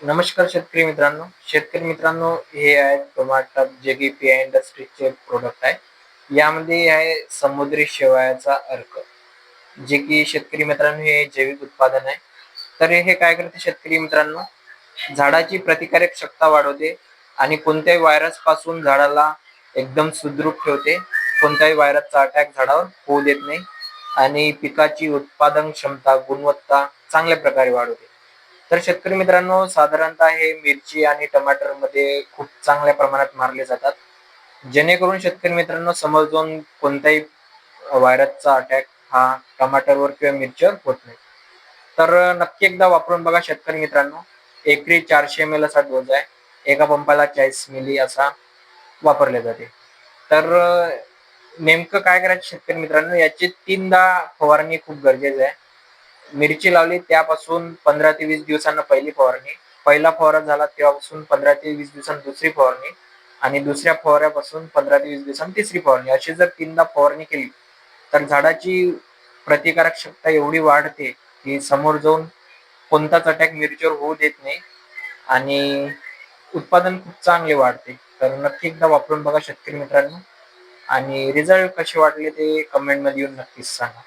नमस्कार शेतकरी मित्रांनो. शेतकरी मित्रांनो, हे आहेत टोमॅटो जे की पी इंडस्ट्रीजचे प्रोडक्ट आहे. यामध्ये आहे समुद्री शेवाळाचा अर्क, जे की शेतकरी मित्रांनो हे जैविक उत्पादन आहे. तर हे काय करते शेतकरी मित्रांनो, झाडाची प्रतिकारक क्षमता वाढवते आणि कोणत्याही व्हायरस पासून झाडाला एकदम सुदृढ ठेवते. कोणत्याही व्हायरसचा अटॅक झाडावर होऊ देत नाही आणि पिकाची उत्पादन क्षमता, गुणवत्ता चांगल्या प्रकारे वाढवते. तर शेतकरी मित्रांनो, साधारणतः हे मिरची आणि टमाटरमध्ये खूप चांगल्या प्रमाणात मारले जातात, जेणेकरून शेतकरी मित्रांनो समोरून कोणत्याही व्हायरसचा अटॅक हा टमाटरवर किंवा मिरचीवर होत नाही. तर नक्की एकदा वापरून बघा शेतकरी मित्रांनो. एकरी 400 ml असा डोस आहे. एका पंपाला 40 मिली असा वापरले जाते. तर नेमकं काय करायचं शेतकरी मित्रांनो, याची 3दा फवारणी खूप गरजेचं आहे. मिरची लावली त्यापासून 15 ते 20 दिवसांना पहिली फवारणी, पहिला फवारा झाला तेव्हापासून 15 ते 20 दिवसांनी दुसरी फवारणी आणि दुसऱ्या फवाऱ्यापासून 15 ते 20 दिवसांनी तिसरी फवारणी, अशी जर 3दा फवारणी केली तर झाडाची प्रतिकारक क्षमता एवढी वाढते की समोर जाऊन कोणताच अटॅक मिरचीवर होऊ देत नाही आणि उत्पादन खूप चांगले वाढते. तर नक्की एकदा वापरून बघा शेतकरी मित्रांनो आणि रिझल्ट कसे वाटले ते कमेंटमध्ये येऊन नक्कीच सांगा.